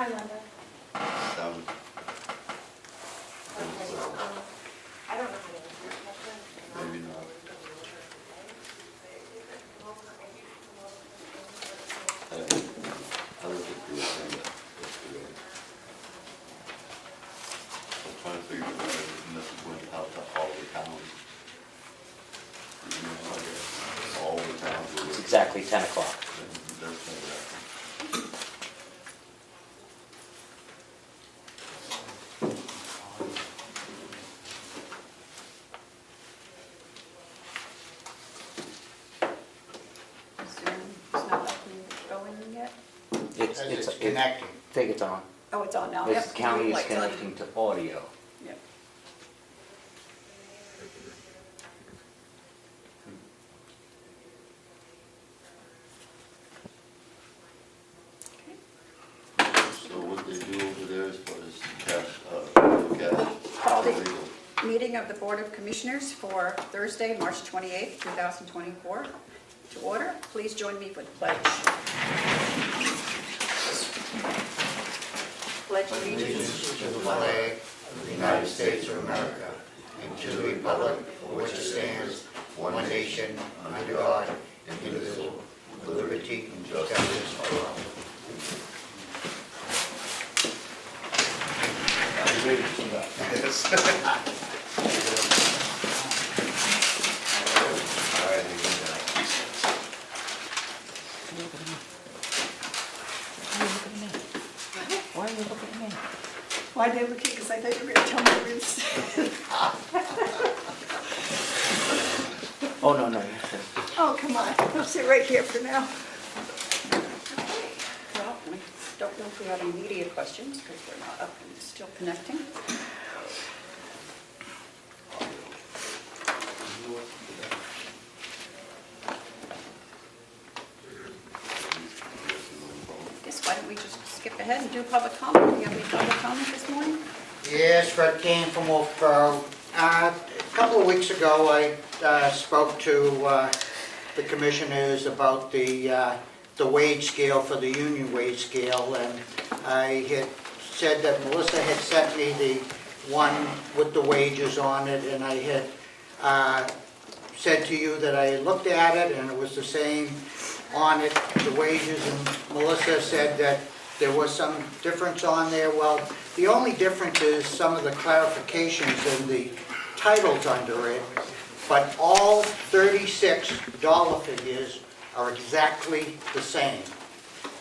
Hi, Linda. Sound. I don't know how to answer it. Maybe not. I looked at the agenda yesterday. I'm trying to figure out if this went out to all the towns. You know, I guess all the towns were. It's exactly 10 o'clock. That's never happened. Zoom is not letting me go in yet? It's connecting. I think it's on. Oh, it's on now. This Yep. county is Light's on. connecting to audio. Yep. So what they do over there as far as cash, Call the illegal. meeting of the Board of Commissioners for Thursday, March 28th, 2024 to order. Please join me for the pledge. Pledge allegiance. To the flag of the United States of America and to the republic for which it stands, one nation, under God, indivisible, with liberty and justice for all. Why are you looking at me? Why did I look at? Because I thought you were going to tell me where it's. Oh, no. Oh, come on. I'll sit right here for now. Okay. Well, I don't know if we have any media questions because we're not up and still connecting. I guess why don't we just skip ahead and do public comment? Do you have any public comment this morning? Yes, Fred Kane from Wolfboro. A couple of weeks ago, I spoke to the commissioners about the wage scale for the union wage scale, and I had said that Melissa had sent me the one with the wages on it, and I had said to you that I looked at it and it was the same on it, the wages, and Melissa said that there was some difference on there. Well, the only difference is some of the clarifications in the titles under it, but all 36 dollar figures are exactly the same.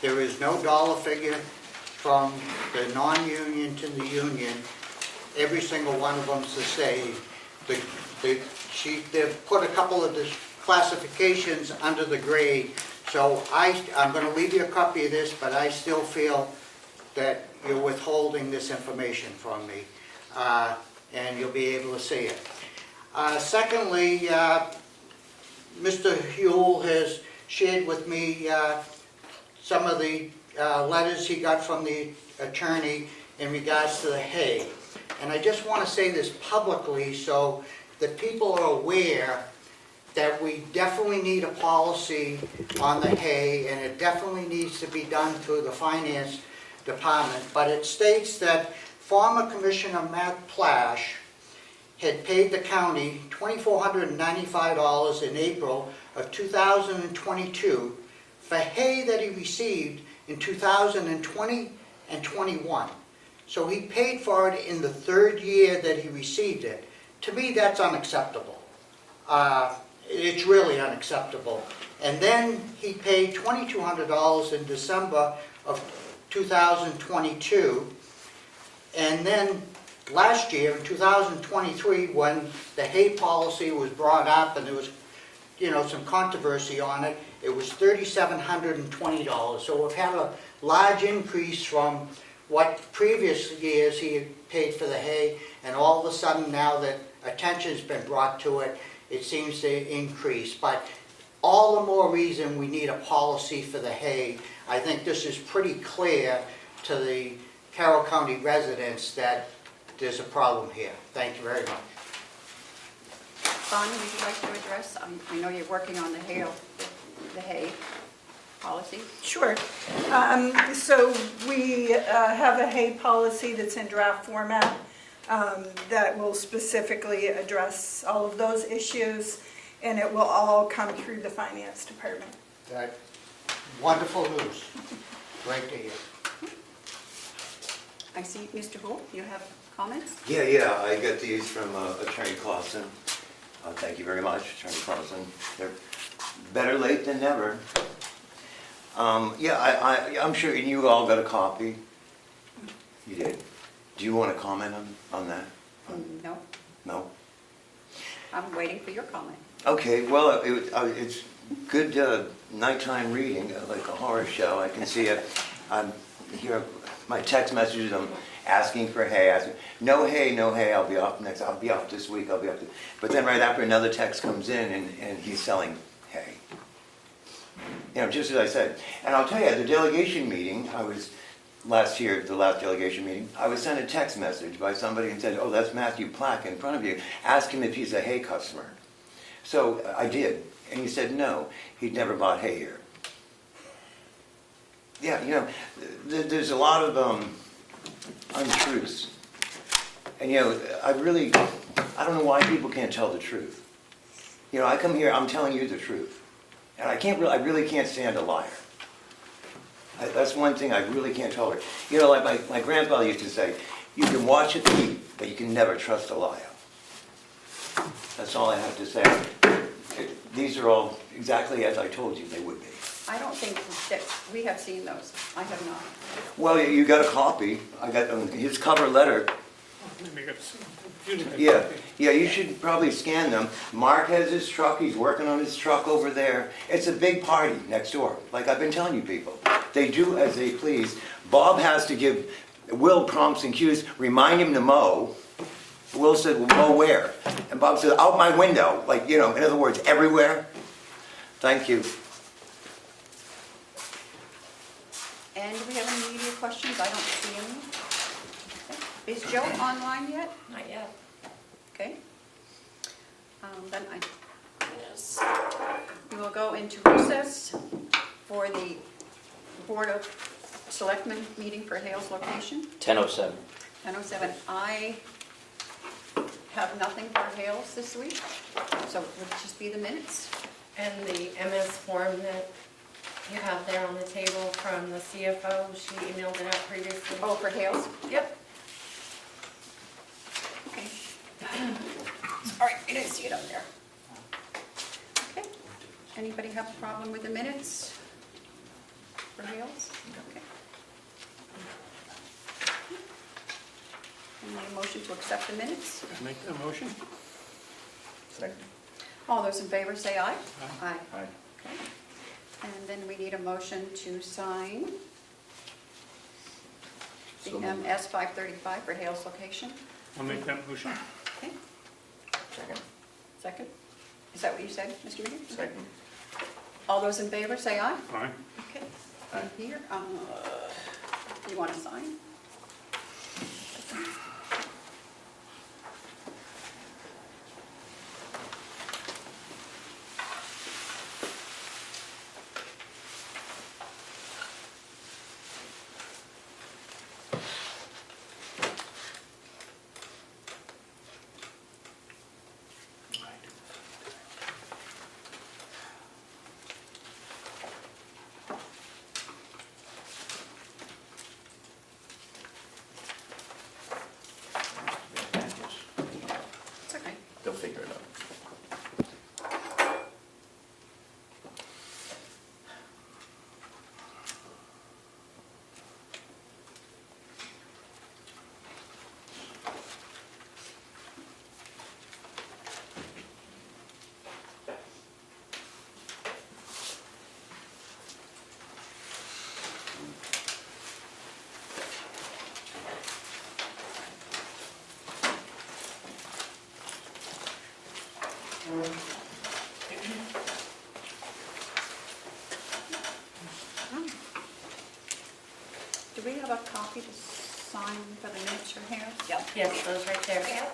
There is no dollar figure from the non-union to the union. Every single one of them's the same. They've put a couple of the classifications under the grade. So I'm going to leave you a copy of this, but I still feel that you're withholding this information from me, and you'll be able to see it. Secondly, Mr. Huell has shared with me some of the letters he got from the attorney in regards to the hay. And I just want to say this publicly so that people are aware that we definitely need a policy on the hay, and it definitely needs to be done through the finance department. But it states that former Commissioner Matt Plash had paid the county $2,495 in April of 2022 for hay that he received in 2020 and 21. So he paid for it in the third year that he received it. To me, that's unacceptable. It's really unacceptable. And then he paid $2,200 in December of 2022. And then last year, in 2023, when the hay policy was brought up and there was, some controversy on it, it was $3,720. So we've had a large increase from what previous years he had paid for the hay, and all of a sudden now that attention's been brought to it, it seems to increase. But all the more reason we need a policy for the hay. I think this is pretty clear to the Carroll County residents that there's a problem here. Thank you very much. Bonnie, would you like to address? I know you're working on the hay. policy? Sure. So we have a hay policy that's in draft format that will specifically address all of those issues, and it will all come through the finance department. That, wonderful news. Great to hear. I see, Mr. Holt, you have comments? Yeah, I got these from Attorney Clausen. Thank you very much, Attorney Clausen. They're better late than never. Yeah, I'm sure, and you all got a copy. You did. Do you want to comment on that? No, No? I'm waiting for your comment. Okay, well, it's good nighttime reading, like a horror show. I can see it. I'm here, my text messages, I'm asking for hay, no hay, I'll be off this week, But then right after another text comes in and he's selling hay. You know, just as I said. And I'll tell you, at the delegation meeting, last delegation meeting, I was sent a text message by somebody and said, oh, that's Matthew Plack in front of you. Ask him if he's a hay customer. So I did, and he said no, he'd never bought hay here. Yeah, you know, there's a lot of untruths. And you know, I don't know why people can't tell the truth. You know, I come here, I'm telling you the truth. And I really can't stand a liar. That's one thing I really can't tolerate. You know, like my grandfather used to say, you can watch it eat, but you can never trust a liar. That's all I have to say. These are all exactly as I told you they would be. I don't think that we have seen those. I have not. Well, you got a copy. I got his cover letter. Yeah, you should probably scan them. Mark has his truck. He's working on his truck over there. It's a big party next door. Like I've been telling you people. They do as they please. Bob has to give Will prompts and cues, remind him to mow. Will said, well, mow where? And Bob said, out my window. Like, you know, in other words, everywhere. Thank you. And do we have any media questions? I don't see any. Okay. Is Joe online yet? Not yet. Okay. Then Yes. we will go into recess for the Board of Selectmen meeting for Hales location. 10:07. 10:07. I have nothing for Hales this week, so it would just be the minutes. And the MS form that you have there on the table from the CFO, she emailed it out previously. Oh, for Hales? Yep. Okay. Sorry, I didn't see it up there. Okay. Anybody have a problem with the minutes for Hales? Okay. Any motion to accept the minutes? Make the motion. Second. All those in favor say aye. Aye. Aye. Okay. And then we need a motion to sign the So moved. MS 535 for Hales location. I'll make that motion. Okay. Second. Second? Is that what you said, Mr. Meehan? Second. All those in favor say aye. Aye. Okay. And here, you want to sign? It's okay. They'll figure it out. Do we have a copy to sign for the minutes from here? Yeah. Yes, those right there.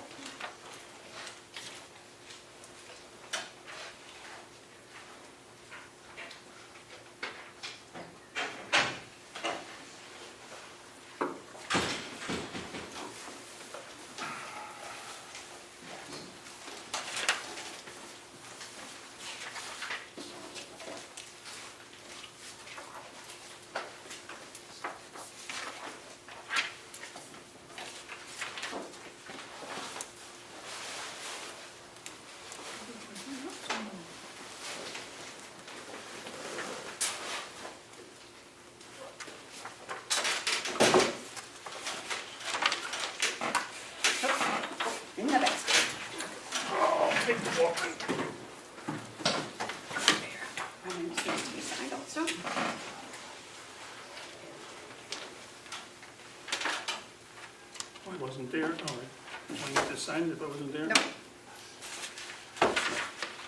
Wasn't there? Oh, I need to sign it if it wasn't there? No.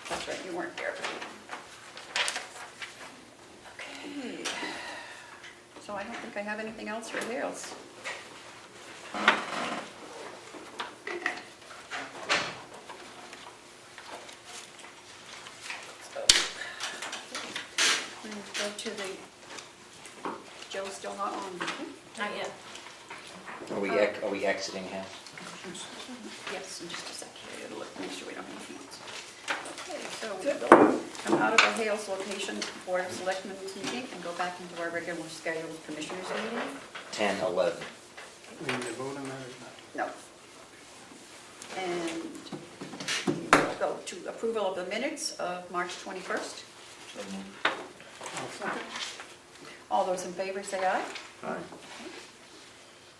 That's right, you weren't there. Okay. So I don't think I have anything else for Hales. Go to the, Joe's still not on. Not yet. Are we exiting half? Yes, in just a sec here, it'll look, make sure we don't have anything else. Okay, so we'll come out of the Hales location Board of Selectmen's meeting and go back into our regular scheduled commissioners meeting. 10, 11. We need to vote on that or not? No. And we'll go to approval of the minutes of March 21st. I'll second. All those in favor say aye. Aye.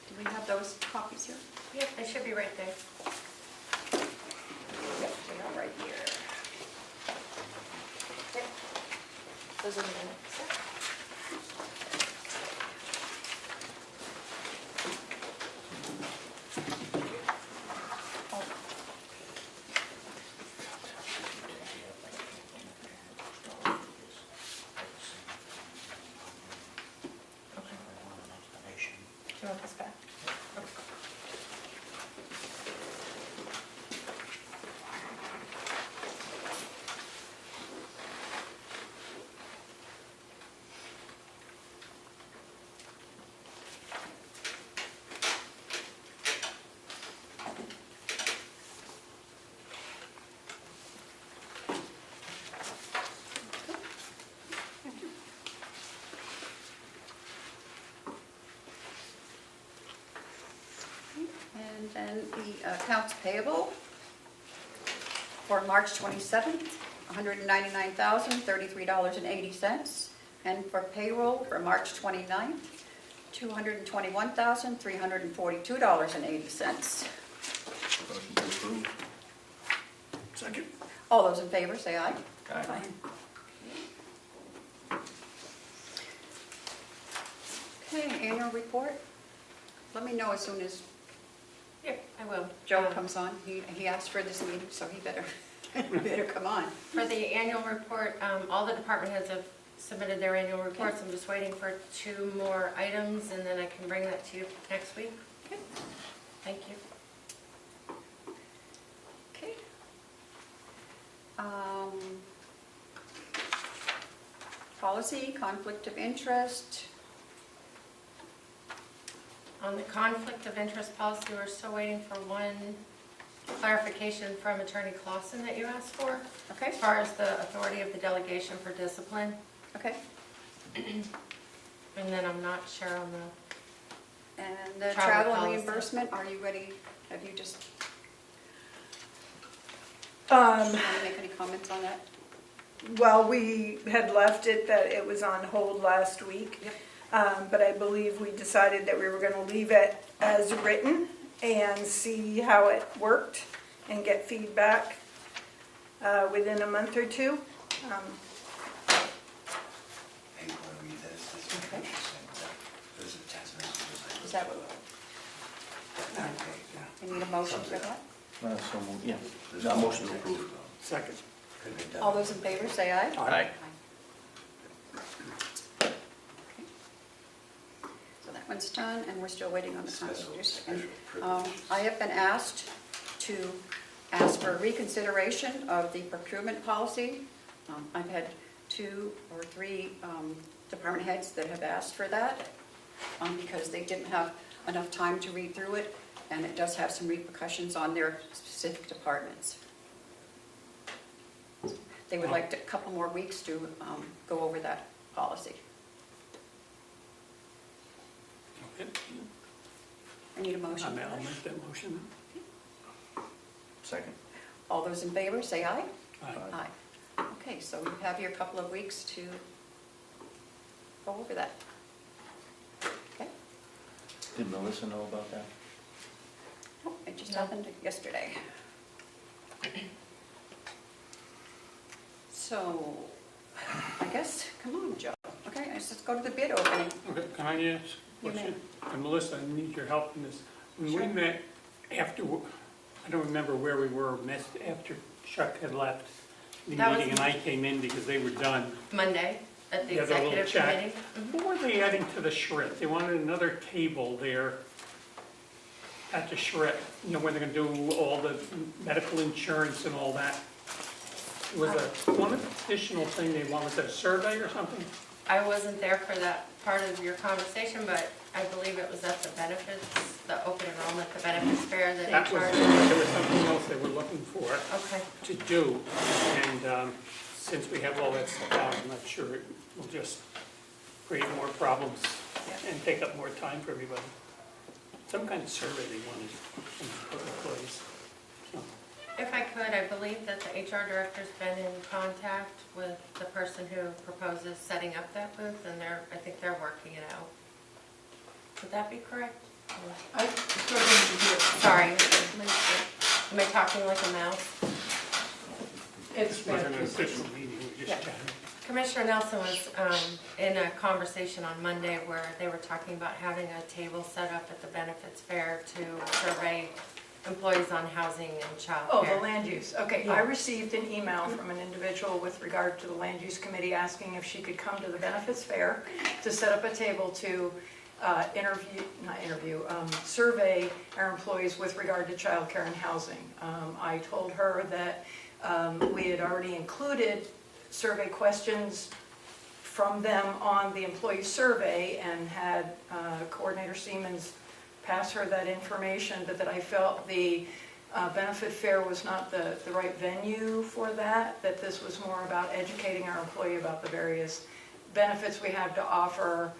Do we have those copies here? Yep, they should be right there. Yep, they are right here. Yep. Those are the minutes. Oh, Do you want this back? And then the accounts payable for March 27th, $199,033.80. And for payroll for March 29th, $221,342.80. Motion to approve. Second. All those in favor, say aye. Aye. Okay, annual report. Let me know as soon as Yep, I will. Joe comes on. He asked for this meeting, so he better, better come on. For the annual report, all the department heads have submitted their annual reports. I'm just waiting for 2 more items, and then I can bring that to you next week. Okay. Thank you. Okay. Policy, conflict of interest. On the conflict of interest policy, we're still waiting for one clarification from Attorney Clausen that you asked for, Okay, as far as the authority of the delegation for discipline. okay. And then I'm not sure on the, And the Travel travel policy. reimbursement, are you ready? Have you just, Um, want to make any comments on that? Well, we had left it that it was on hold last week. Yep. But I believe we decided that we were going to leave it as written and see how it worked and get feedback within a month or two. Hey, you want to read this? This is Okay. interesting. Those are text messages. Is that what, you need a motion for that? So moved, yeah. No, motion to approve. Second. Could have been done. All those in favor, say aye. Aye. Okay. So that one's done, and we're still waiting on the Special contract. privileges. I have been asked to ask for reconsideration of the procurement policy. I've had 2 or 3 department heads that have asked for that because they didn't have enough time to read through it, and it does have some repercussions on their specific departments. They would like a couple more weeks to go over that policy. Okay. I need a motion. I'll make that motion. Second. All those in favor, say aye. Aye. Aye. Okay, so you have your couple of weeks to go over that. Okay? Did Melissa know about that? Oh, it just No. happened yesterday. So, I guess, come on, Joe. Okay, let's just go to the bid opening. Okay, can I ask a You may. question? And Melissa, I need your help in this. When we met after, I don't remember where we were, after Chuck had left the That was- meeting and I came in because they were done. Monday at the We had a little executive chat. committee. What were they adding to the charrette? They wanted another table there at the charrette, you know, when they're gonna do all the medical insurance and all that. It was one additional thing they wanted, was that a survey or something? I wasn't there for that part of your conversation, but I believe it was at the benefits, the open enrollment, the benefits fair that That was, HR. there was something else they were looking for Okay, to do. And since we have all that stuff out, I'm not sure it will just create more problems and take up more time for everybody. Some kind of survey they wanted to put in place. So, if I could, I believe that the HR director's been in contact with the person who proposes setting up that booth, and I think they're working it out. Would that be correct? I'm struggling to hear. Sorry, am I talking like a mouse? It's It wasn't an official meeting, we just chatted. Commissioner Nelson was in a conversation on Monday where they were talking about having a table set up at the benefits fair to survey employees on housing and child Oh, care. the land use. Okay, Yeah. I received an email from an individual with regard to the land use committee asking if she could come to the benefits fair to set up a table to survey our employees with regard to child care and housing. I told her that we had already included survey questions from them on the employee survey and had Coordinator Siemens pass her that information, but that I felt the benefit fair was not the right venue for that, that this was more about educating our employee about the various benefits we have to offer.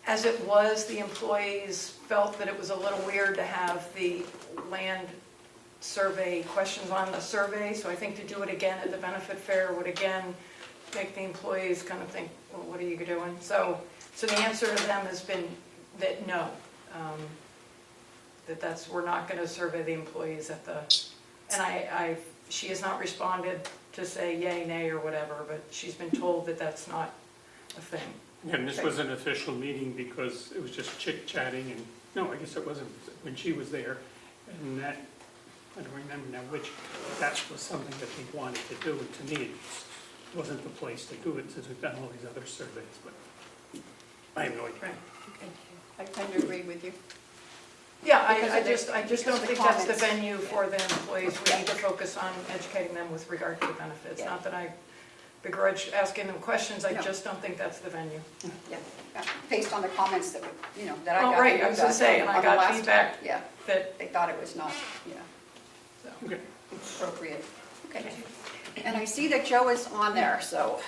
As it was, the employees felt that it was a little weird to have the land survey questions on the survey, so I think to do it again at the benefit fair would again make the employees kind of think, well, what are you doing? So the answer to them has been that no, we're not going to survey the employees at the, and she has not responded to say yay, nay, or whatever, but she's been told that that's not a thing. And this was an official meeting because it was just chit-chatting and, no, I guess it wasn't when she was there. And that, I don't remember now which, that was something that they wanted to do. And to me, it wasn't the place to do it since we've done all these other surveys, but I have no idea. Right. Thank you. I tend to agree with you. Yeah, Because I of the- just because don't of the think that's the comments. venue for the employees. We need to focus on educating them with regard to the benefits. Yeah. Not that I begrudge asking them questions, I No. just don't think that's the venue. Yeah, based on the comments that, that I Oh, got. right, I was gonna say, and I on the got last feedback time. Yeah, that, they thought it was not, so. Okay. appropriate. Okay. And I see that Joe is on there, so.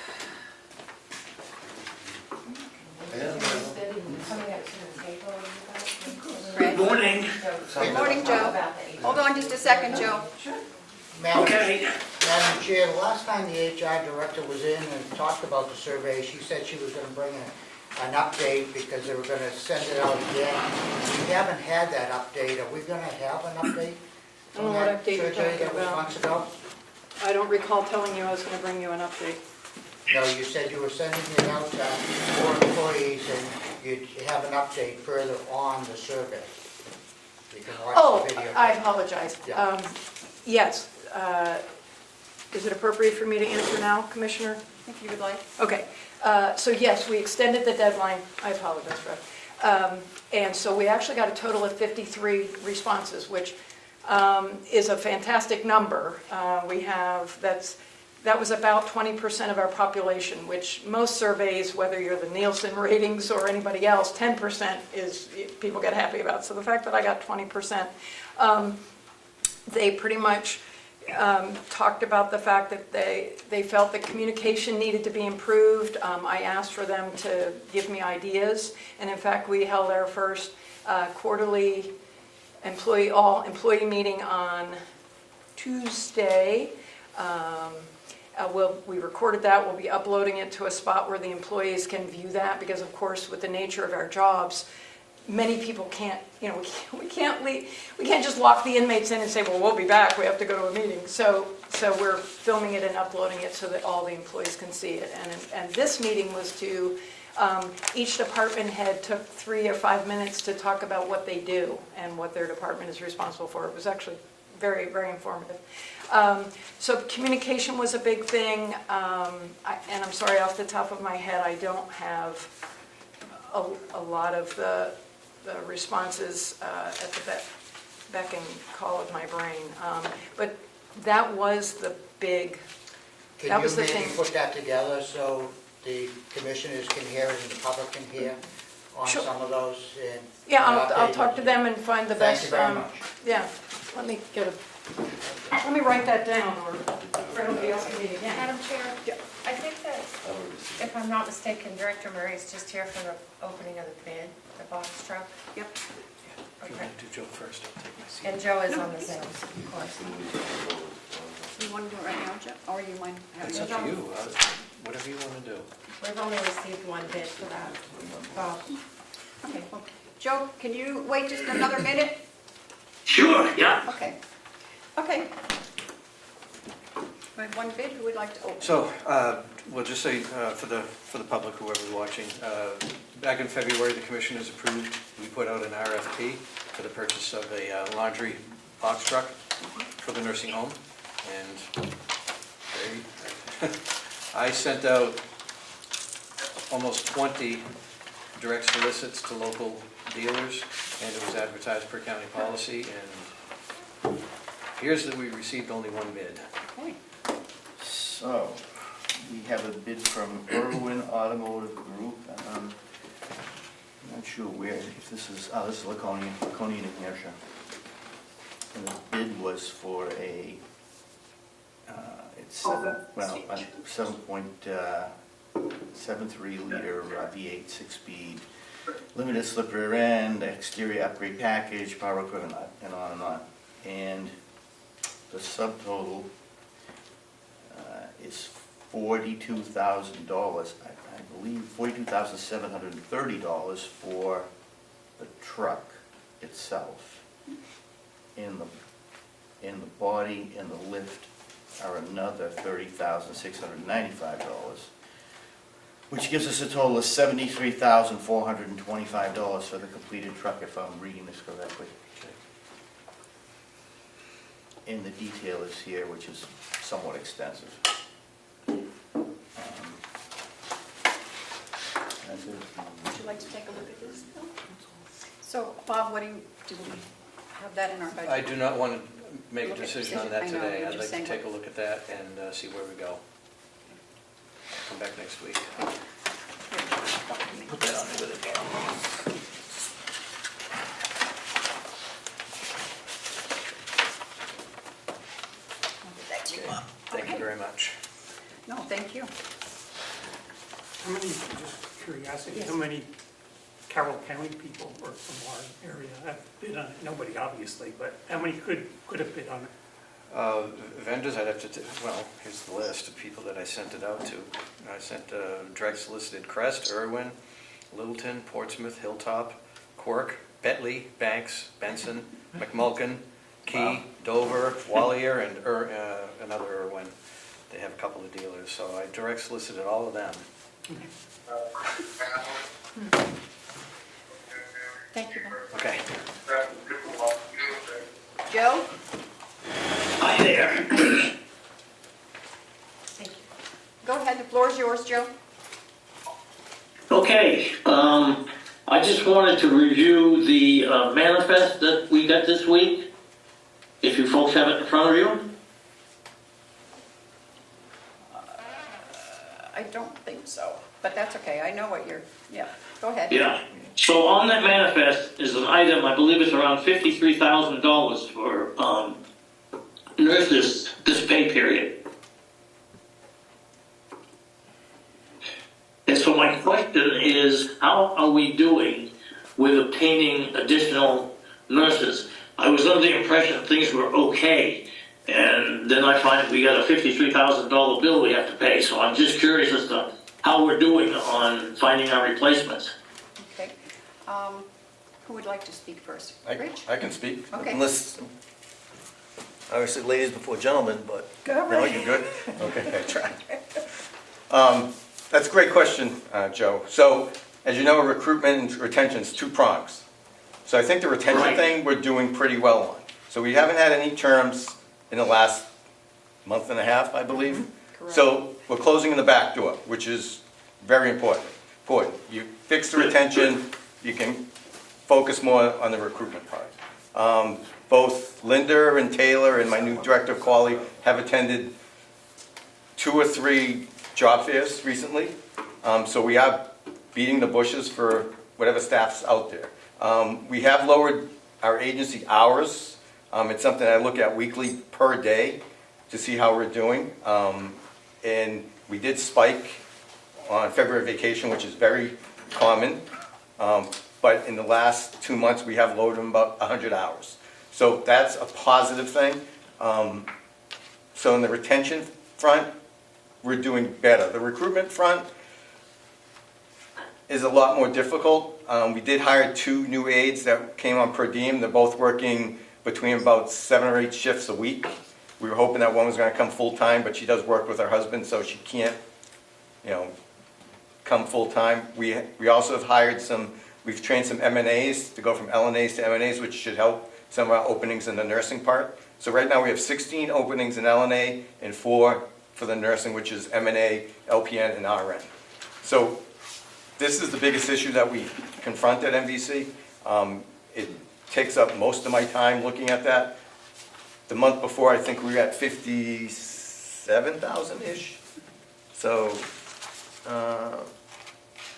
Coming up to the table, you guys. Good morning. Good morning, Joe. Hold on just a second, Joe. Madam Okay. Madam Chair, the last time the HR director was in and talked about the survey, she said she was gonna bring an update because they were gonna send it out again. We haven't had that update. Are we gonna have an update? I don't know what on that update you're survey talking that was about. months ago? I don't recall telling you I was gonna bring you an update. No, you said you were sending it out for employees and you'd have an update further on the survey. You can watch Oh, the video. I apologize. Yeah. Yes, is it appropriate for me to answer now, Commissioner? If you would like. Okay, so yes, we extended the deadline, I apologize, Fred. And so we actually got a total of 53 responses, which is a fantastic number. That was about 20% of our population, which most surveys, whether you're the Nielsen ratings or anybody else, 10% is, people get happy about. So the fact that I got 20%, they pretty much talked about the fact that they felt that communication needed to be improved. I asked for them to give me ideas, and in fact, we held our first quarterly employee meeting on Tuesday. We recorded that. We'll be uploading it to a spot where the employees can view that, because of course, with the nature of our jobs, many people can't, we can't just lock the inmates in and say, well, we'll be back, we have to go to a meeting. So we're filming it and uploading it so that all the employees can see it. And this meeting was to Each department head took 3 or 5 minutes to talk about what they do and what their department is responsible for. It was actually very, very informative. So communication was a big thing, and I'm sorry, off the top of my head, I don't have a lot of the responses at the beck and call of my brain. But that was the big, that was the Can you thing. maybe put that together so the commissioners can hear it and the public can hear on Sure. some of those? And Yeah, update I'll talk to it? them and find the Thank best. you very much. Yeah, let me write that down, or everybody else can read it again. Madam Chair? Yeah. I think that, if I'm not mistaken, Director Murray's just here for the opening of the bid, the box truck. Yep. Okay. Do Joe first, I'll take my seat. And Joe is on the Zoom, of course. You want to do it right now, Jeff, or you mind having It's it? up to you, whatever you want to do. We've only received one bid for that, Bob. Okay, well, Joe, can you wait just another minute? Sure, yeah. Okay. Okay. We have one bid, who would like to open? So, we'll just say for the public, whoever's watching, back in February, the commissioners approved, we put out an RFP for the purchase of a laundry box truck for the nursing home. And I sent out almost 20 direct solicits to local dealers, and it was advertised per county policy, and here's that we received only one bid. Okay. So, we have a bid from Irwin Automotive Group. I'm not sure where, if this is Laconia, New Hampshire. And the bid was for a, it's 7.73 liter V8 6-speed, limited slip rear end, exterior upgrade package, power equipment, and on and on. And the subtotal is $42,000, I believe $42,730 for the truck itself. And the body and the lift are another $30,695, which gives us a total of $73,425 for the completed truck, if I'm reading this correctly. And the detail is here, which is somewhat extensive. That's it. Would you like to take a look at this? No? So, Bob, do we have that in our budget? I do not want to make a Look at decision on decision. that I know, today. you're I'd just like to saying take a look at that and see where we go. Come back next week. Put that on there with it. Thank you very much. No, thank you. How many, just curiosity, how many Carroll County people or from our area have bid on it? Nobody, obviously, but how many could have bid on it? Vendors, I'd have to, well, here's the list of people that I sent it out to. I sent direct solicited Crest, Irwin, Littleton, Portsmouth, Hilltop, Quirk, Betley, Banks, Benson, McMulkin, Key, Dover, Wallier, and another Irwin. They have a couple of dealers, so I direct solicited all of them. Thank you, Bob. Okay. Joe? Hi there. Thank you. Go ahead, the floor is yours, Joe. Okay, I just wanted to review the manifest that we got this week, if you folks have it in front of you. I don't think so, but that's okay. I know what yeah, go ahead. Yeah. So on that manifest is an item, I believe it's around $53,000 for nurses this pay period. And so my question is, how are we doing with obtaining additional nurses? I was under the impression things were okay, and then I find we got a $53,000 bill we have to pay. So I'm just curious as to how we're doing on finding our replacements. Okay. Who would like to speak first? Rich? I can speak, Okay. unless, obviously ladies before gentlemen, but Go no, right you're good? Okay, I tried. That's a great question, Joe. So, as you know, recruitment and retention is two prongs. So I think the retention Right. thing we're doing pretty well on. So we haven't had any terms in the last month and a half, I believe. Correct. So we're closing the back door, which is very important. You fix the retention, you can focus more on the recruitment part. Both Linda and Taylor and my new director of quality have attended 2 or 3 job fairs recently. So we are beating the bushes for whatever staff's out there. We have lowered our agency hours. It's something I look at weekly per day to see how we're doing. And we did spike on February vacation, which is very common. But in the last 2 months, we have loaded them about 100 hours. So that's a positive thing. So in the retention front, we're doing better. The recruitment front is a lot more difficult. We did hire 2 new aides that came on per diem. They're both working between about 7 or 8 shifts a week. We were hoping that one was going to come full-time, but she does work with her husband, so she can't, come full-time. We also have hired we've trained some M&As to go from LNAs to M&As, which should help some of our openings in the nursing part. So right now we have 16 openings in LNA and 4 for the nursing, which is M&A, LPN, and RN. So this is the biggest issue that we confront at MVC. It takes up most of my time looking at that. The month before, I think we were at 57,000-ish. So,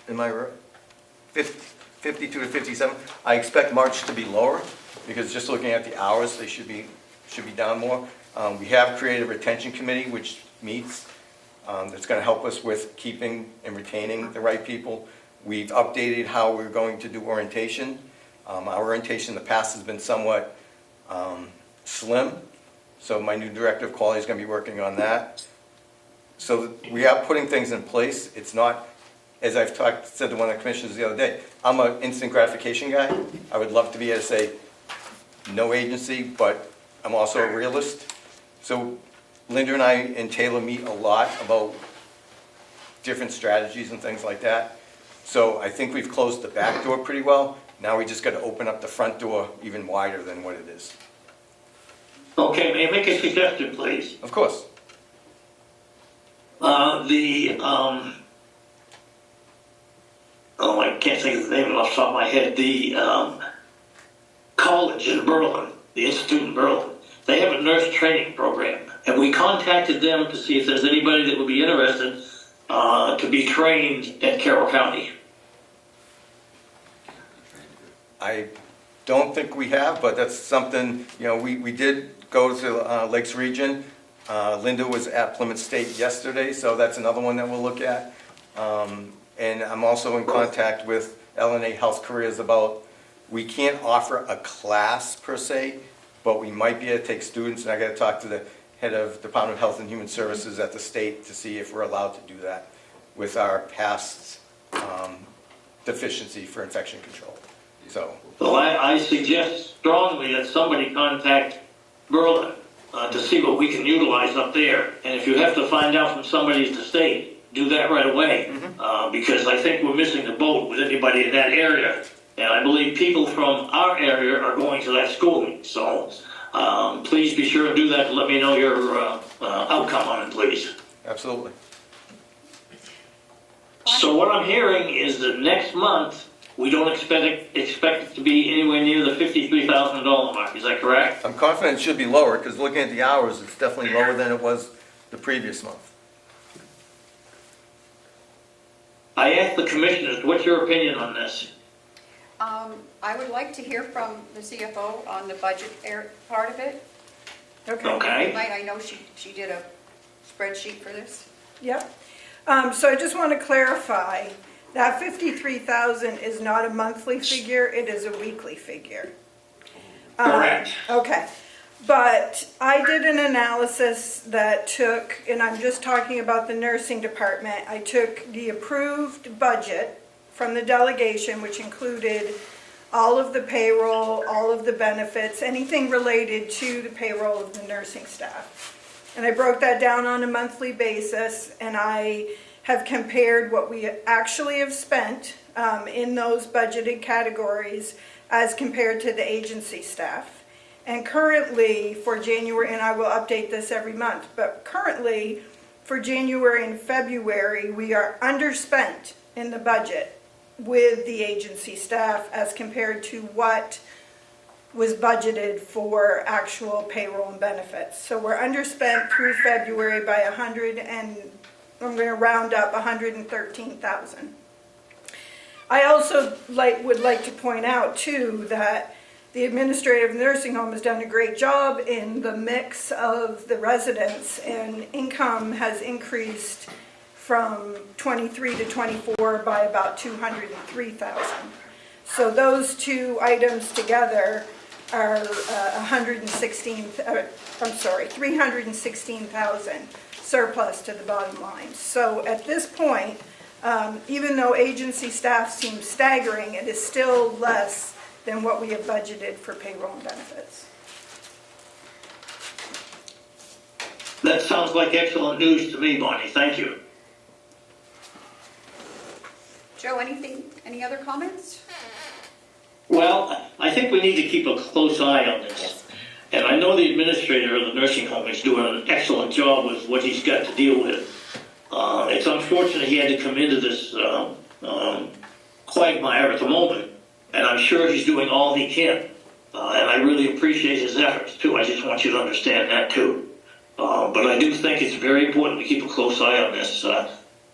am I right? 52 to 57. I expect March to be lower because just looking at the hours, they should be down more. We have created a retention committee which meets. That's going to help us with keeping and retaining the right people. We've updated how we're going to do orientation. Our orientation in the past has been somewhat slim, so my new director of quality is going to be working on that. So we are putting things in place. It's not, as I've said to one of the commissioners the other day, I'm an instant gratification guy. I would love to be able to say no agency, but I'm also a realist. So Linda and I and Taylor meet a lot about different strategies and things like that. So I think we've closed the back door pretty well. Now we just got to open up the front door even wider than what it is. Okay, may I make a suggestion, please? Of course. I can't think of the name off the top of my head, the college in Berlin, the Institute in Berlin, they have a nurse training program, and we contacted them to see if there's anybody that would be interested to be trained at Carroll County. I don't think we have, but that's something, we did go to Lakes Region. Linda was at Plymouth State yesterday, so that's another one that we'll look at. And I'm also in contact with LNA Health Careers about, we can't offer a class per se, but we might be able to take students, and I got to talk to the head of Department of Health and Human Services at the state to see if we're allowed to do that with our past deficiency for infection control. So I suggest strongly that somebody contact Berlin to see what we can utilize up there. And if you have to find out from somebody at the state, do that right away. Because I think we're missing the boat with anybody in that area. And I believe people from our area are going to that schooling. So please be sure to do that and let me know your outcome on it, please. absolutely. So what I'm hearing is that next month, we don't expect it to be anywhere near the $53,000 mark. Is that correct? I'm confident it should be lower, because looking at the hours, it's definitely lower than it was the previous month. I asked the commissioners, what's your opinion on this? I would like to hear from the CFO on the budget part of it. Okay. I know she did a spreadsheet for this. Yep. So I just want to clarify, that 53,000 is not a monthly figure, it is a weekly figure. Correct. Okay. But I did an analysis that took, and I'm just talking about the nursing department, I took the approved budget from the delegation, which included all of the payroll, all of the benefits, anything related to the payroll of the nursing staff. And I broke that down on a monthly basis, and I have compared what we actually have spent in those budgeted categories as compared to the agency staff. And currently for January, and I will update this every month, but currently for January and February, we are underspent in the budget with the agency staff as compared to what was budgeted for actual payroll and benefits. So we're underspent through February by I'm going to round up 113,000. I also would like to point out too that the administrative nursing home has done a great job in the mix of the residents, and income has increased from 23 to 24 by about 203,000. So those two items together are 316,000 surplus to the bottom line. So at this point, even though agency staff seems staggering, it is still less than what we have budgeted for payroll and benefits. That sounds like excellent news to me, Bonnie. Thank you. Joe, any other comments? Well, I think we need to keep a close eye on this. And I know the administrator of the nursing home is doing an excellent job with what he's got to deal with. It's unfortunate he had to come into this quagmire at the moment, and I'm sure he's doing all he can. And I really appreciate his efforts, too. I just want you to understand that, too. But I do think it's very important to keep a close eye on this.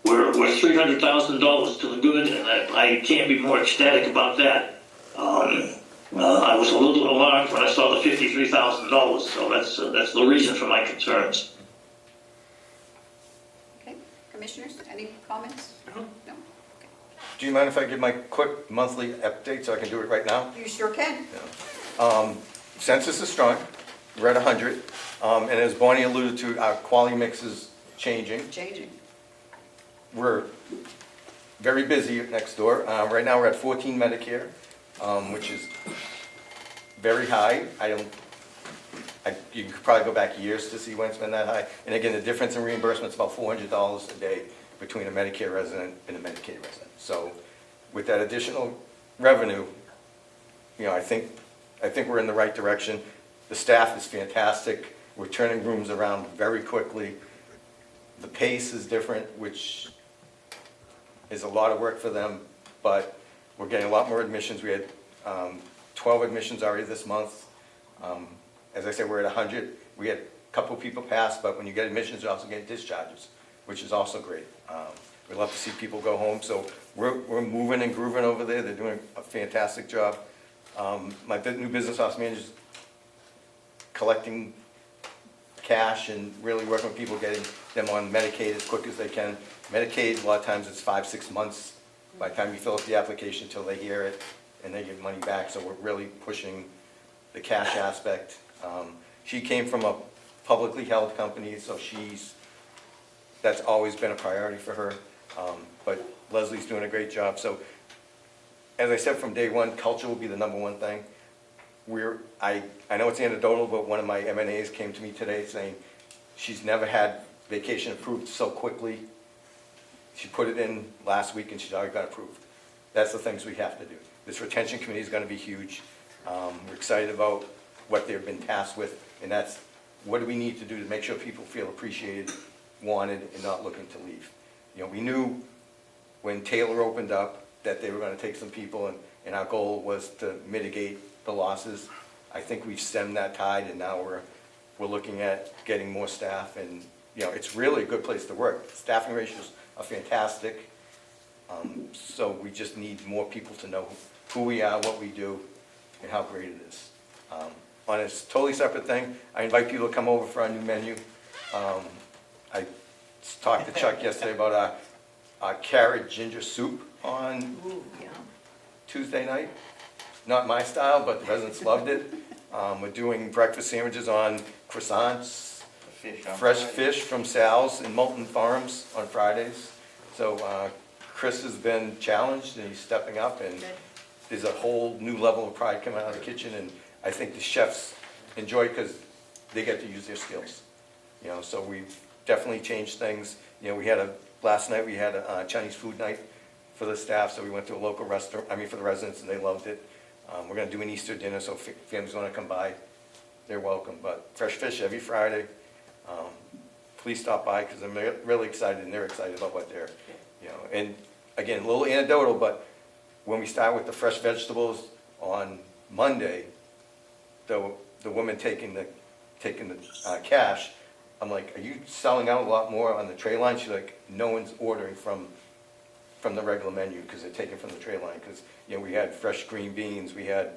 We're $300,000 to the good, and I can't be more ecstatic about that. I was a little alarmed when I saw the $53,000, so that's the reason for my concerns. Okay, commissioners, any comments? No? Okay. Do you mind if I give my quick monthly update so I can do it right now? You sure can. Census is strong, we're at 100, and as Bonnie alluded to, our quality mix is changing. We're very busy next door. Right now we're at 14 Medicare, which is very high. You could probably go back years to see when it's been that high. And again, the difference in reimbursement is about $400 a day between a Medicare resident and a Medicaid resident. So with that additional revenue, I think we're in the right direction. The staff is fantastic. We're turning rooms around very quickly. The pace is different, which is a lot of work for them, but we're getting a lot more admissions. We had 12 admissions already this month. As I said, we're at 100. We had a couple of people pass, but when you get admissions, you also get discharges, which is also great. We love to see people go home, so we're moving and grooving over there. They're doing a fantastic job. My new business office manager is collecting cash and really working with people, getting them on Medicaid as quick as they can. Medicaid, a lot of times it's 5-6 months by the time you fill up the application until they hear it and they get money back, so we're really pushing the cash aspect. She came from a publicly held company, so that's always been a priority for her, but Leslie's doing a great job. So as I said from day one, culture will be the #1 thing. I know it's anecdotal, but one of my M&As came to me today saying she's never had vacation approved so quickly. She put it in last week and she's already got approved. That's the things we have to do. This retention committee is going to be huge. We're excited about what they've been tasked with, and that's what do we need to do to make sure people feel appreciated, wanted, and not looking to leave. We knew when Taylor opened up that they were going to take some people, and our goal was to mitigate the losses. I think we've stemmed that tide, and now we're looking at getting more staff, and it's really a good place to work. Staffing ratios are fantastic, so we just need more people to know who we are, what we do, and how great it is. On a totally separate thing, I invite people to come over for our new menu. I talked to Chuck yesterday about our carrot ginger soup on Tuesday night. Not my style, but the residents loved it. We're doing breakfast sandwiches on croissants, fresh fish from Sal's and Moulton Farms on Fridays. So Chris has been challenged and he's stepping up, and there's a whole new level of pride coming out of the kitchen, and I think the chefs enjoy it because they get to use their skills. So we've definitely changed things. We had last night we had a Chinese food night for the staff, so we went to a local restaurant, for the residents, and they loved it. We're gonna do an Easter dinner, so if families wanna come by, they're welcome. But fresh fish every Friday. Please stop by, because I'm really excited, and they're excited about what they're, and again, a little anecdotal, but when we start with the fresh vegetables on Monday, the woman taking the cash, I'm like, are you selling out a lot more on the tray line? She's like, no one's ordering from the regular menu, because they're taking from the tray line, because, we had fresh green beans, we had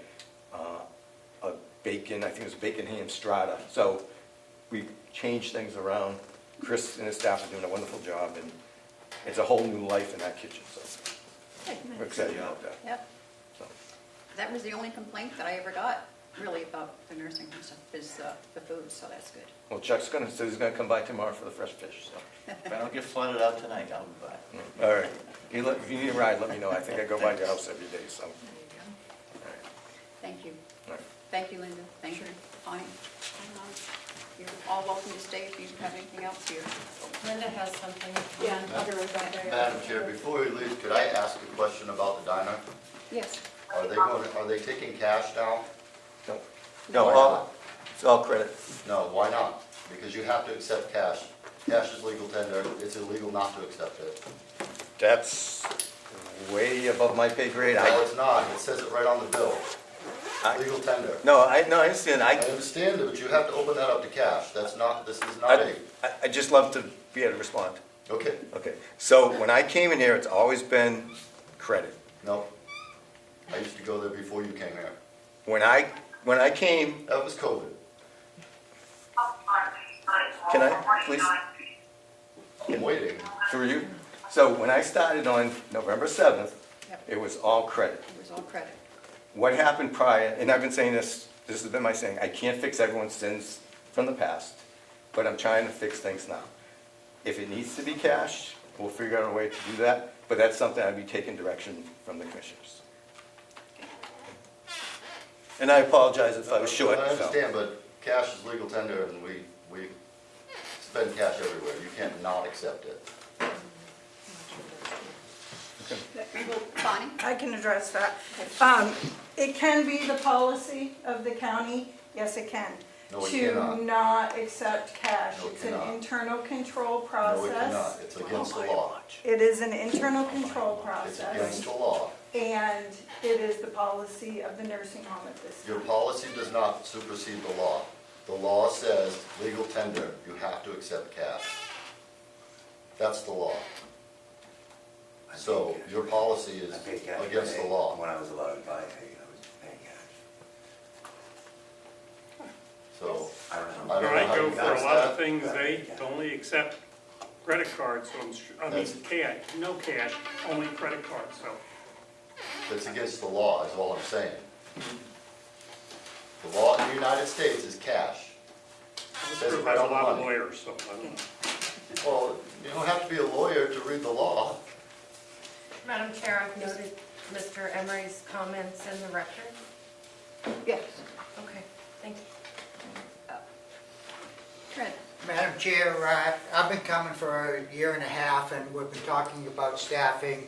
a bacon, I think it was bacon ham strata, so we changed things around. Chris and his staff are doing a wonderful job, and it's a whole new life in that kitchen, so we're excited about that. Yep. So, That was the only complaint that I ever got, really, about the nursing home stuff, is the food, so that's good. well, Chuck's says he's gonna come by tomorrow for the fresh fish, so. If I don't get flooded out tonight, I'll be back. All right. If you need a ride, let me know. I think I go by your house every day, so. Thank you. All right. Thank you, Linda. Thank you, Connie. You're all welcome to stay if you have anything else here. Linda has something. Yeah, I'll be right back there. Madam Chair, before we leave, could I ask a question about the diner? Yes. Are they taking cash now? No, it's all credit. No, why not? Because you have to accept cash. Cash is legal tender, it's illegal not to accept it. That's way above my pay grade. No, it's not, it says it right on the bill. Legal tender. No, I understand. I understand it, but you have to open that up to cash. This is not a, I just love to be able to respond. okay, Okay, so when I came in here, it's always been credit. no. I used to go there before you came here. When I came, That was COVID. can I, please? I'm waiting. Through you? So when I started on November 7th, Yep. it was all credit. It was all credit. What happened prior, and I've been saying this has been my saying, I can't fix everyone's sins from the past, but I'm trying to fix things now. If it needs to be cash, we'll figure out a way to do that, but that's something I'd be taking direction from the commissioners. And I apologize if I was short. I so. understand, but cash is legal tender and we spend cash everywhere. You can't not accept it. Bonnie? I can address that. It can be the policy of the county, yes, it can, No, it to cannot. not accept cash. No, it It's an cannot. internal control No, it process. cannot. It's against the law. It is an internal control It's process, against the law. and it is the policy of the nursing home at this Your time. policy does not supersede the law. The law says legal tender, you have to accept cash. That's the law. So your policy is I paid cash against the hay. law. When I was allowed to buy hay, I was paying cash. So I don't know. I Where don't know I how go you for a fix lot of that. things, they only accept credit cards, so That's- cash, no cash, only credit cards, so. It's against the law, is all I'm saying. The law in the United States is cash. Says it right There's a on the lot of money. lawyers, so I don't know. Well, you don't have to be a lawyer to read the law. Madam Chair, I've noted Mr. Emery's comments in the record. Yes. Okay, thank you. Trent? Madam Chair, I've been coming for a year and a half, and we've been talking about staffing.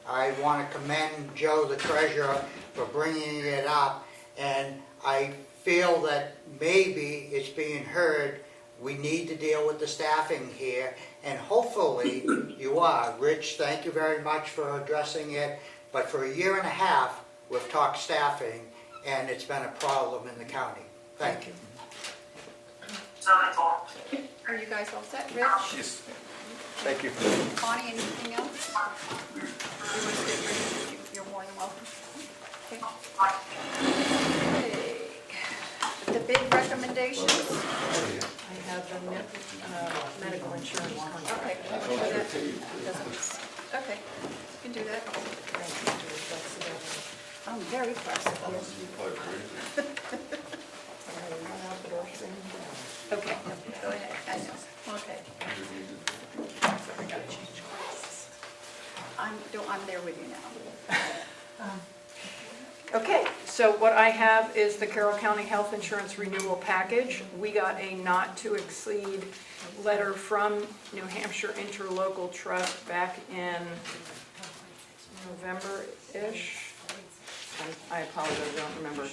I want to commend Joe, the treasurer, for bringing it up, and I feel that maybe it's being heard, we need to deal with the staffing here, and hopefully you are. Rich, thank you very much for addressing it, but for a year and a half, we've talked staffing, and it's been a problem in the county. Thank you. Are you guys all set? Rich? Yes. Thank you. Connie, anything else? You want to stay? You're more than welcome. Okay. Okay. The big recommendations? I have the medical insurance contract. Okay. you wanna do that? Okay, you can do that. I'm very flexible. Okay, go ahead. I know. Okay. I'm there with you now. Okay, so what I have is the Carroll County Health Insurance Renewal Package. We got a not-to-exceed letter from New Hampshire Interlocal Trust back in November-ish. I apologize, I don't remember.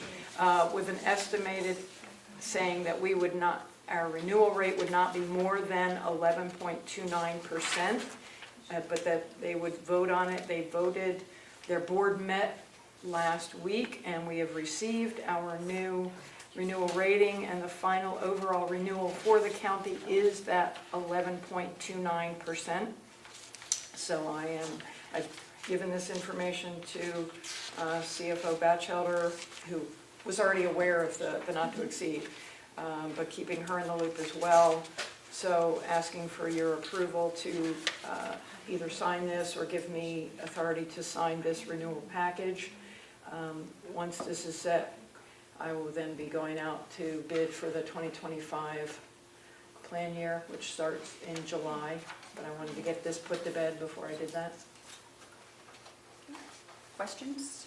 With an estimated saying that we would not, our renewal rate would not be more than 11.29%, but that they would vote on it. They voted, their board met last week, and we have received our new renewal rating, and the final overall renewal for the county is that 11.29%. So I've given this information to CFO Batchelder, who was already aware of the not to exceed, but keeping her in the loop as well. So asking for your approval to either sign this or give me authority to sign this renewal package. Once this is set, I will then be going out to bid for the 2025 plan year, which starts in July, but I wanted to get this put to bed before I did that. Questions?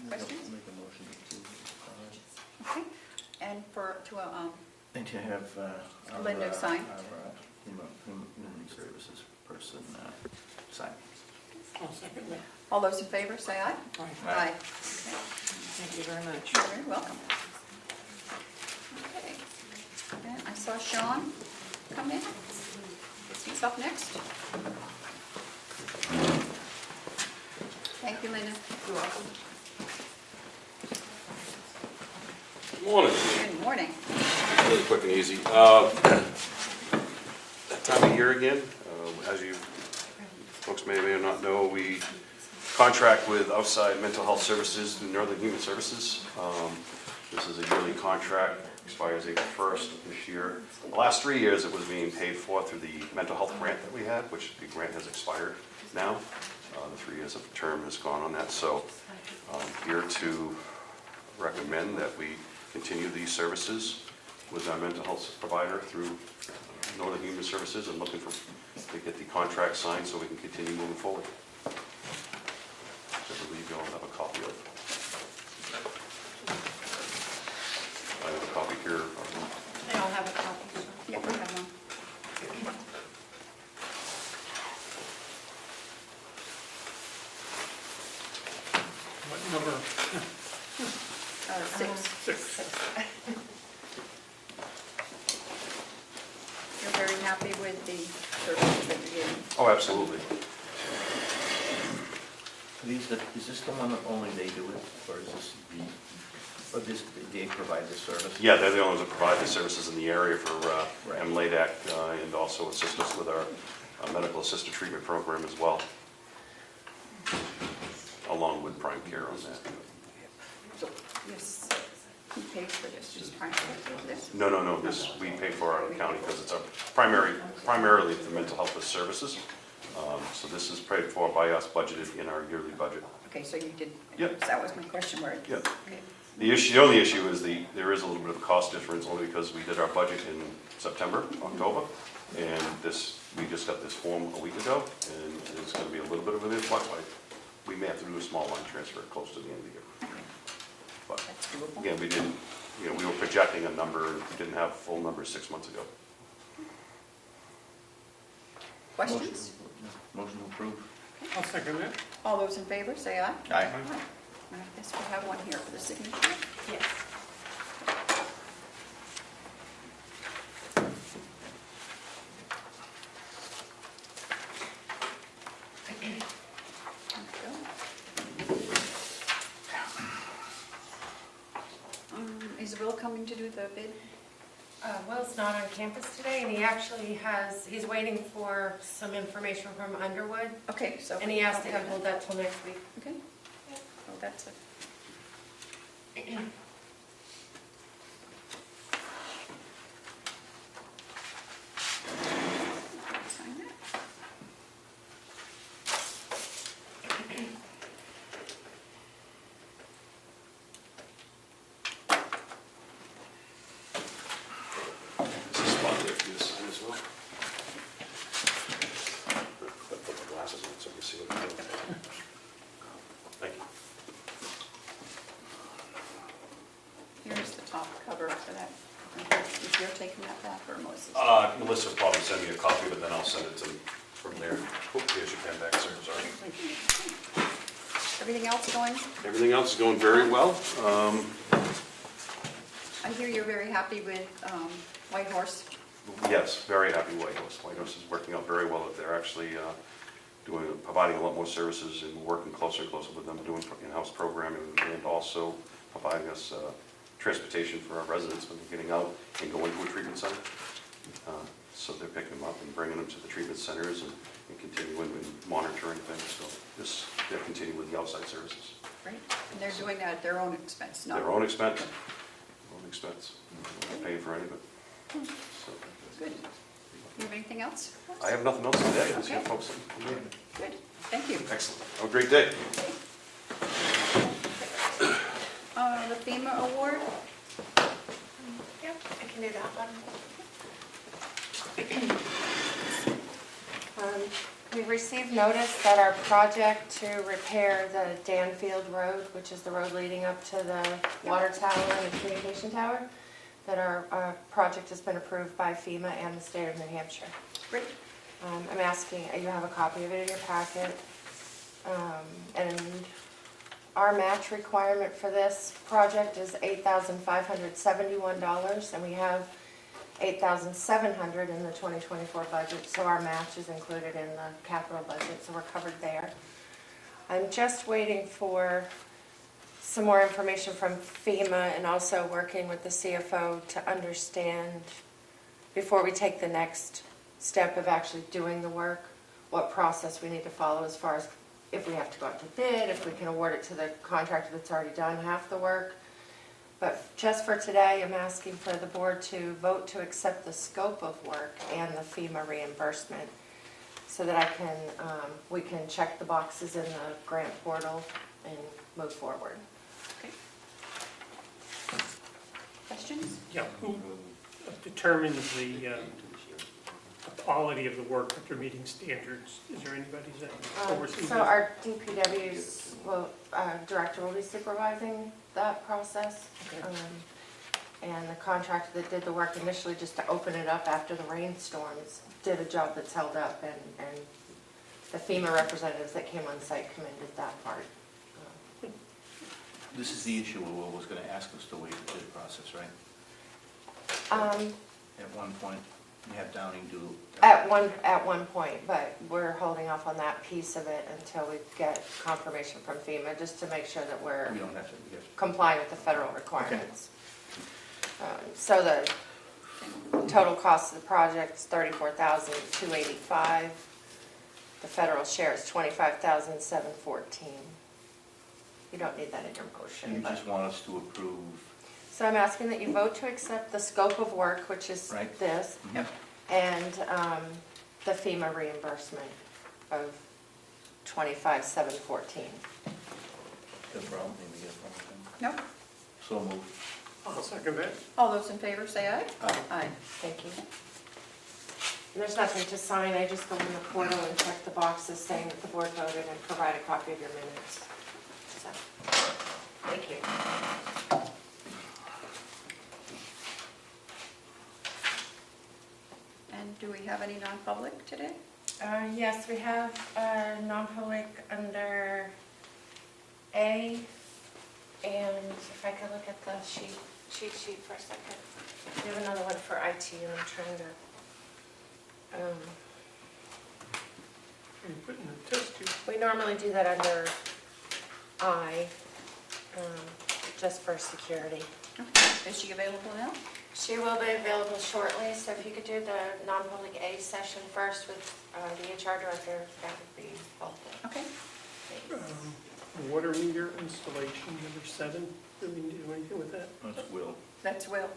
Questions? Make a motion to Okay, and and to have our, Linda sign. Our human services person sign. I'll second that. All those in favor, say aye. Aye. Thank you very much. You're very welcome. Okay, and I saw Sean come in. He's up next. Thank you, Linda. You're welcome. Morning. Good morning. Really quick and easy. That time of year again, as you folks may or may not know, we contract with outside mental health services through Northern Human Services. This is a yearly contract, expires April 1st of this year. The last 3 years it was being paid for through the mental health grant that we had, which the grant has expired now. The 3 years of term has gone on that, so I'm here to recommend that we continue these services with our mental health provider through Northern Human Services, and looking to get the contract signed so we can continue moving forward. I believe you all have a copy of. I have a copy here. They all have a copy. Yeah, we have one. What number? 6. 6. You're very happy with the services that you're getting? Oh, absolutely. Is this the one that only they do it, or is this they provide this service? Yeah, they're the ones that provide the services in the area for Right. MLADAC, and also assist us with our medical assisted treatment program as well, along with Prime Care on that. Yes. Who pays for this? Just trying to pay for this? No, this we pay for out of the county because it's our primarily the mental health services. So this is paid for by us, budgeted in our yearly budget. Okay, so you did, Yep. that was my question, where? Yep. Okay. The only issue is there is a little bit of a cost difference, only because we did our budget in September, October, and we just got this form a week ago, and it's gonna be a little bit of an influx. We may have to do a small line transfer close to the end of the year. But That's doable. again, we didn't, we were projecting a number, and didn't have full numbers 6 months ago. Questions? Motion approved. I'll second that. All those in favor, say aye. Aye. I guess we have one here for the signature. Yes. Is Will coming to do the bid? Will's not on campus today, and he's waiting for some information from Underwood, Okay, so. and he asked to hold that till next week. Okay. Oh, that's it. Sign that. There's a spot there for you to sign as well. Put the glasses on so we can see what we're doing. Thank you. cover for that? If you're taking that back or Melissa's? Melissa will probably send me a copy, but then I'll send it to from there. Oh, here's your pen back, sir, sorry. Everything else going? Everything else is going very well. I hear you're very happy with White Horse. Yes, very happy with White Horse. White Horse is working out very well. They're actually providing a lot more services and working closer and closer with them, doing in-house programming and also providing us transportation for our residents when they're getting out and going to a treatment center. So they're picking them up and bringing them to the treatment centers and continuing and monitoring things. So they're continuing with the outside services. Great. And they're doing that at their own expense, not? Their own expense. Their own expense. We're not paying for any of it. So, Good. You have anything else? I have nothing else today. Just Okay. have folks. Good. Thank you. Excellent. Have a great day. The FEMA award? Yep, I can do that one. We received notice that our project to repair the Danfield Road, which is the road leading up to the water tower and the communication tower, that our project has been approved by FEMA and the state of New Hampshire. Great. I'm asking, you have a copy of it in your packet. And our match requirement for this project is $8,571, and we have $8,700 in the 2024 budget, so our match is included in the capital budget, so we're covered there. I'm just waiting for some more information from FEMA and also working with the CFO to understand, before we take the next step of actually doing the work, what process we need to follow as far as if we have to go out to bid, if we can award it to the contractor that's already done half the work. But just for today, I'm asking for the board to vote to accept the scope of work and the FEMA reimbursement so that we can check the boxes in the grant portal and move forward. Okay. Questions? Yeah, who determines the quality of the work if they're meeting standards? Is there anybody that oversees So that? our DPW's director will be supervising that process. Okay. And the contractor that did the work initially just to open it up after the rainstorms did a job that's held up, and the FEMA representatives that came on site commended that part. This is the issue where Will was going to ask us to waive the bid process, right? At one point, we had Downing do. At one point, but we're holding off on that piece of it until we get confirmation from FEMA, just to make sure that we're We don't have to, yes. complying with the federal requirements. So the total cost of the project is $34,285. The federal share is $25,714. You don't need that in your motion. You but- just want us to approve. So I'm asking that you vote to accept the scope of work, which is Right. this, Yep. and the FEMA reimbursement of $25,714. The problem, maybe get a problem. No? So moved. I'll second that. All those in favor say aye. Aye. Aye. Thank you. And there's nothing to sign, I just go in the portal and check the boxes saying that the board voted and provide a copy of your minutes. So, thank you. And do we have any non-public today? Yes, we have non-public under A, and if I could look at the cheat sheet for a second. We have another one for IT, and I'm trying to, Are you putting the test tube? we normally do that under I, just for security. Okay. Is she available now? She will be available shortly, so if you could do the non-public A session first with the HR director, that would be helpful. Okay. Thanks. Water meter installation, number 7. Do we do anything with that? That's Will. That's Will.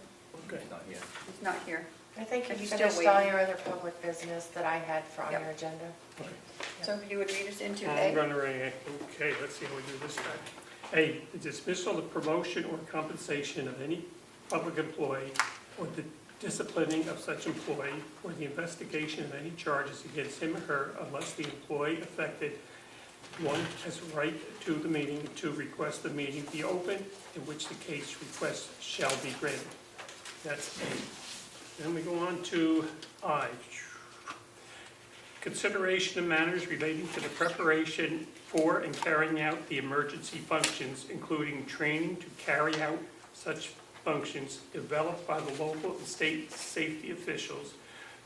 Okay. He's not here. He's not here. I think Are you you still finished all waiting? your other public business that I had on Yep. your agenda. So if you would read us into I'm A. going to, okay, let's see how we do this time. A, the dismissal, the promotion, or compensation of any public employee, or the disciplining of such employee, or the investigation of any charges against him or her unless the employee affected, 1, has a right to the meeting, 2, request the meeting be open, in which the case request shall be granted. That's A. Then we go on to I. Consideration of matters relating to the preparation for and carrying out the emergency functions, including training to carry out such functions developed by the local and state safety officials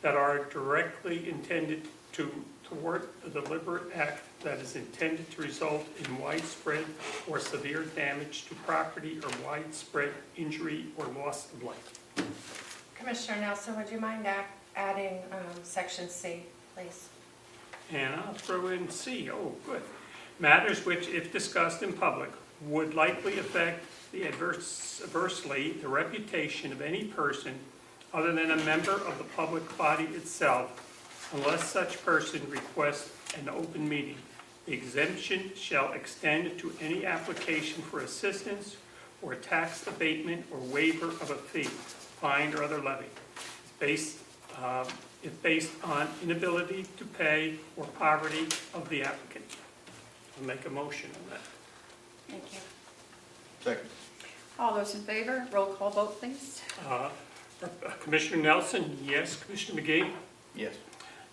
that are directly intended to thwart a deliberate act that is intended to result in widespread or severe damage to property or widespread injury or loss of life. Commissioner Nelson, would you mind adding section C, please? And I'll throw in C. Oh, good. Matters which, if discussed in public, would likely affect adversely the reputation of any person other than a member of the public body itself, unless such person requests an open meeting. The exemption shall extend to any application for assistance or tax abatement or waiver of a fee, fine, or other levy, if based on inability to pay or poverty of the applicant. I'll make a motion on that. Thank you. Second. All those in favor, roll call vote, please. Commissioner Nelson, yes. Commissioner McGee? Yes.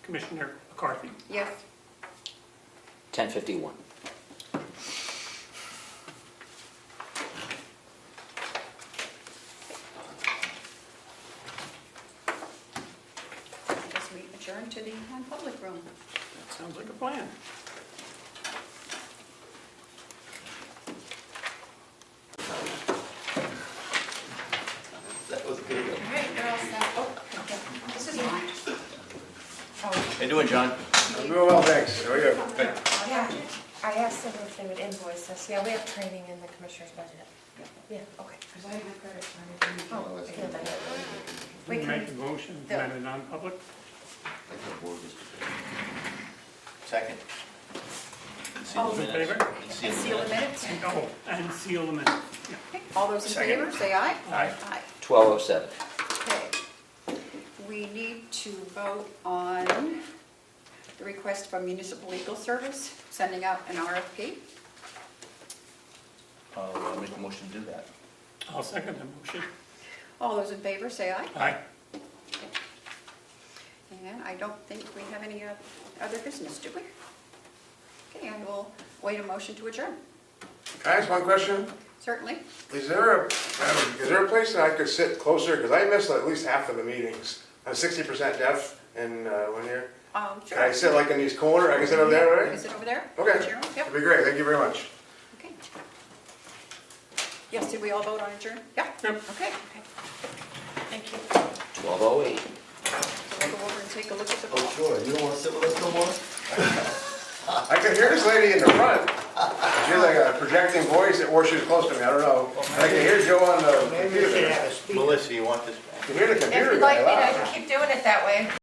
Commissioner McCarthy? Yes. 10:51. I guess we adjourn to the non-public room. That sounds like a plan. That was a good one. All right, you're all set. Oh, okay. This is mine. Oh, How you doing, John? I'm doing well, thanks. How are you? yeah, I asked them if they would invoice us. Yeah, we have training in the commissioner's budget. Yeah, okay. Oh, okay, then we can- Make a motion, the- amend a non-public? Second. All Those in minutes. favor? And seal the minutes? Oh, and seal the minutes. Yeah. Okay. All those in Second. favor, say aye. Aye. Aye. 12:07. Okay. We need to vote on the request from Municipal Legal Service, sending out an RFP. I'll make a motion to do that. I'll second the motion. All those in favor, say aye. Aye. And I don't think we have any other business, do we? Okay, I will wait a motion to adjourn. Can I ask one question? Certainly. Is there a place that I could sit closer? Because I missed at least half of the meetings. I'm 60% deaf in one year. Sure. Can I sit like in these corner? I can sit over there, You can right? sit over there? Okay. Chair? Yep. That'd be great. Thank you very much. Okay. Yes, did we all vote on adjourn? Yeah. Yep. Okay. Thank you. 12:08. So we'll go over and take a look at the. Oh, sure, you don't wanna sit with us no more? I can hear this lady in the front. She has like a projecting voice, or she's close to me, I don't know. And I can hear Joe on the computer. Melissa, you want this? I can hear the If computer you'd guy like me loud. to keep doing it that way.